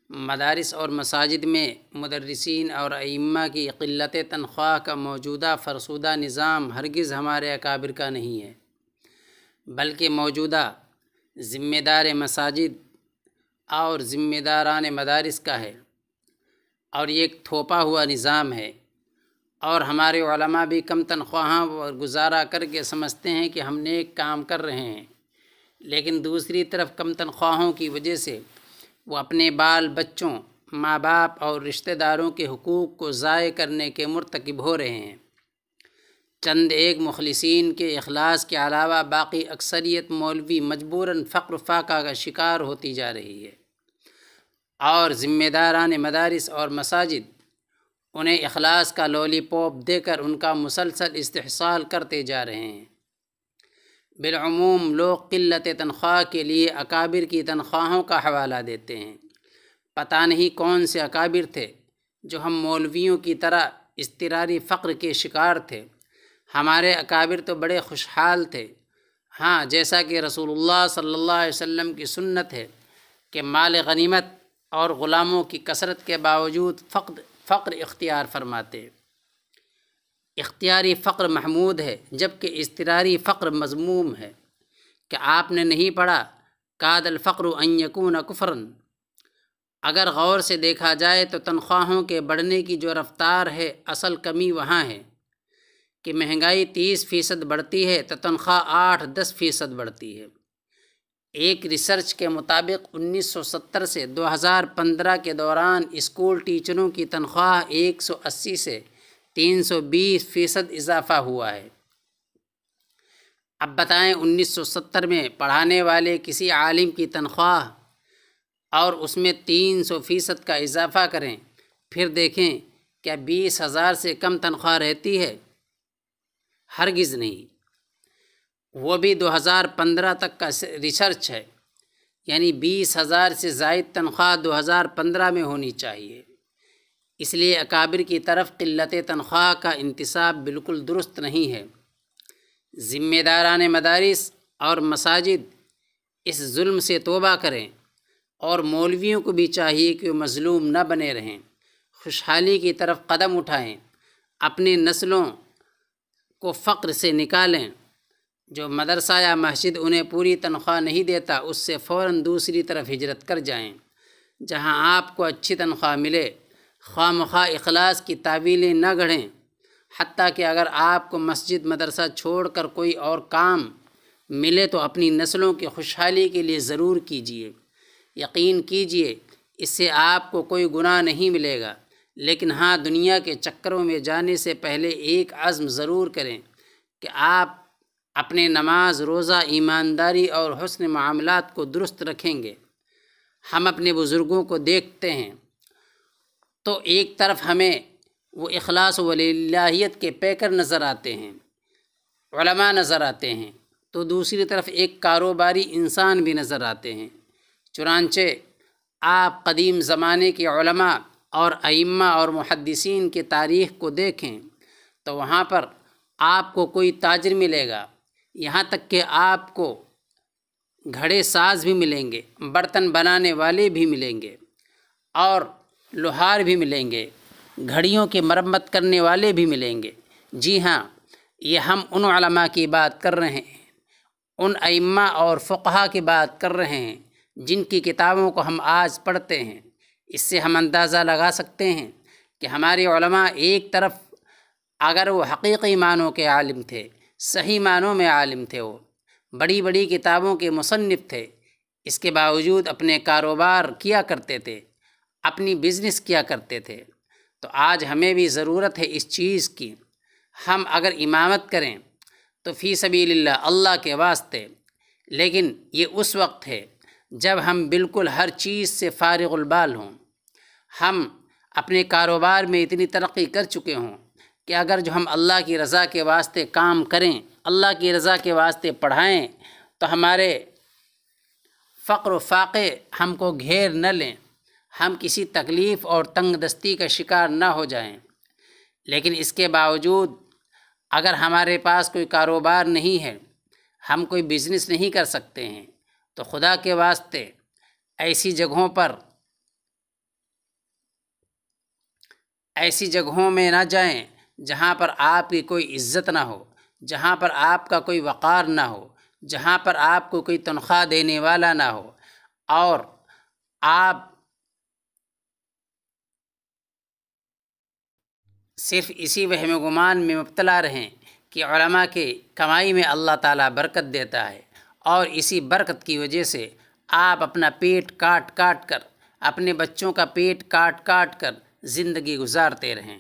مدارس اور مساجد میں مدرسین اور ائمہ کی قلت تنخواہ کا موجودہ فرسودہ نظام ہرگز ہمارے اکابر کا نہیں ہے، بلکہ موجودہ ذمہ دار مساجد اور ذمہ داران مدارس کا ہے، اور یہ ایک تھوپا ہوا نظام ہے۔ اور ہمارے علماء بھی کم تنخواہاں پر گزارا کر کے سمجھتے ہیں کہ ہم نیک کام کر رہے ہیں، لیکن دوسری طرف کم تنخواہوں کی وجہ سے وہ اپنے بال بچوں، ماں باپ اور رشتہ داروں کے حقوق کو ضائع کرنے کے مرتکب ہو رہے ہیں۔ چند ایک مخلصین کے اخلاص کے علاوہ باقی اکثریت مولوی مجبوراً فقر فاقہ کا شکار ہوتی جا رہی ہے، اور ذمہ داران مدارس اور مساجد انہیں اخلاص کا لولی پوپ دے کر ان کا مسلسل استحصال کرتے جا رہے ہیں۔ بالعموم لوگ قلت تنخواہ کے لیے اکابر کی تنخواہوں کا حوالہ دیتے ہیں۔ پتہ نہیں کون سے اکابر تھے جو ہم مولویوں کی طرح اضطراری فقر کے شکار تھے۔ ہمارے اکابر تو بڑے خوشحال تھے۔ ہاں، جیسا کہ رسول اللہ صلی اللہ علیہ وسلم کی سنت ہے کہ مال غنیمت اور غلاموں کی کثرت کے باوجود فقر اختیار فرماتے۔ اختیاری فقر محمود ہے، جبکہ اضطراری فقر مذموم ہے۔ کہ آپ نے نہیں پڑھا کاد الفقر ان یکون کفرا؟ اگر غور سے دیکھا جائے تو تنخواہوں کے بڑھنے کی جو رفتار ہے، اصل کمی وہاں ہے کہ مہنگائی 30% بڑھتی ہے تو تنخواہ 8-10% بڑھتی ہے۔ ایک ریسرچ کے مطابق 1970 سے 2015 کے دوران اسکول ٹیچروں کی تنخواہ 180 سے 320% اضافہ ہوا ہے۔ اب بتائیں 1970 میں پڑھانے والے کسی عالم کی تنخواہ اور اس میں 300% کا اضافہ کریں، پھر دیکھیں کیا 20,000 سے کم تنخواہ رہتی ہے؟ ہرگز نہیں۔ وہ بھی 2015 تک کا ریسرچ ہے، یعنی 20,000 سے زائد تنخواہ 2015 میں ہونی چاہیے۔ اس لیے اکابر کی طرف قلت تنخواہ کا انتساب بالکل درست نہیں ہے۔ ذمہ داران مدارس اور مساجد اس ظلم سے توبہ کریں، اور مولویوں کو بھی چاہیے کہ وہ مظلوم نہ بنے رہیں، خوشحالی کی طرف قدم اٹھائیں، اپنی نسلوں کو فقر سے نکالیں۔ جو مدرسہ یا مسجد انہیں پوری تنخواہ نہیں دیتا، اس سے فوراً دوسری طرف ہجرت کر جائیں جہاں آپ کو اچھی تنخواہ ملے۔ خواہ مخواہ اخلاص کی تعویلیں نہ گڑھیں، حتیٰ کہ اگر آپ کو مسجد مدرسہ چھوڑ کر کوئی اور کام ملے تو اپنی نسلوں کی خوشحالی کے لیے ضرور کیجیے۔ یقین کیجیے اس سے آپ کو کوئی گناہ نہیں ملے گا، لیکن ہاں، دنیا کے چکروں میں جانے سے پہلے ایک عزم ضرور کریں کہ آپ اپنے نماز، روزہ، ایمانداری اور حسن معاملات کو درست رکھیں گے۔ ہم اپنے بزرگوں کو دیکھتے ہیں تو ایک طرف ہمیں وہ اخلاص و للہیت کے پیکر نظر آتے ہیں، علماء نظر آتے ہیں، تو دوسری طرف ایک کاروباری انسان بھی نظر آتے ہیں۔ چنانچہ آپ قدیم زمانے کے علماء اور ائمہ اور محدثین کی تاریخ کو دیکھیں تو وہاں پر آپ کو کوئی تاجر ملے گا، یہاں تک کہ آپ کو گھڑے ساز بھی ملیں گے، برتن بنانے والے بھی ملیں گے، اور لوہار بھی ملیں گے، گھڑیوں کی مرمت کرنے والے بھی ملیں گے۔ جی ہاں، یہ ہم ان علماء کی بات کر رہے ہیں، ان ائمہ اور فقہا کی بات کر رہے ہیں جن کی کتابوں کو ہم آج پڑھتے ہیں۔ اس سے ہم اندازہ لگا سکتے ہیں کہ ہمارے علماء ایک طرف اگر وہ حقیقی معنوں کے عالم تھے، صحیح معنوں میں عالم تھے، وہ بڑی بڑی کتابوں کے مصنف تھے، اس کے باوجود اپنے کاروبار کیا کرتے تھے، اپنی بزنس کیا کرتے تھے۔ تو آج ہمیں بھی ضرورت ہے اس چیز کی۔ ہم اگر امامت کریں تو فی سبیل اللہ، اللہ کے واسطے، لیکن یہ اس وقت ہے جب ہم بالکل ہر چیز سے فارغ البال ہوں، ہم اپنے کاروبار میں اتنی ترقی کر چکے ہوں کہ اگر جو ہم اللہ کی رضا کے واسطے کام کریں، اللہ کی رضا کے واسطے پڑھائیں تو ہمارے فقر و فاقے ہم کو گھیر نہ لیں، ہم کسی تکلیف اور تنگ دستی کا شکار نہ ہو جائیں۔ لیکن اس کے باوجود اگر ہمارے پاس کوئی کاروبار نہیں ہے، ہم کوئی بزنس نہیں کر سکتے ہیں، تو خدا کے واسطے ایسی جگہوں پر ایسی جگہوں میں نہ جائیں جہاں پر آپ کی کوئی عزت نہ ہو، جہاں پر آپ کا کوئی وقار نہ ہو، جہاں پر آپ کو کوئی تنخواہ دینے والا نہ ہو، اور آپ صرف اسی وہم و گمان میں مبتلا رہیں کہ علماء کے کمائی میں اللہ تعالیٰ برکت دیتا ہے، اور اسی برکت کی وجہ سے آپ اپنا پیٹ کاٹ کاٹ کر، اپنے بچوں کا پیٹ کاٹ کاٹ کر زندگی گزارتے رہیں۔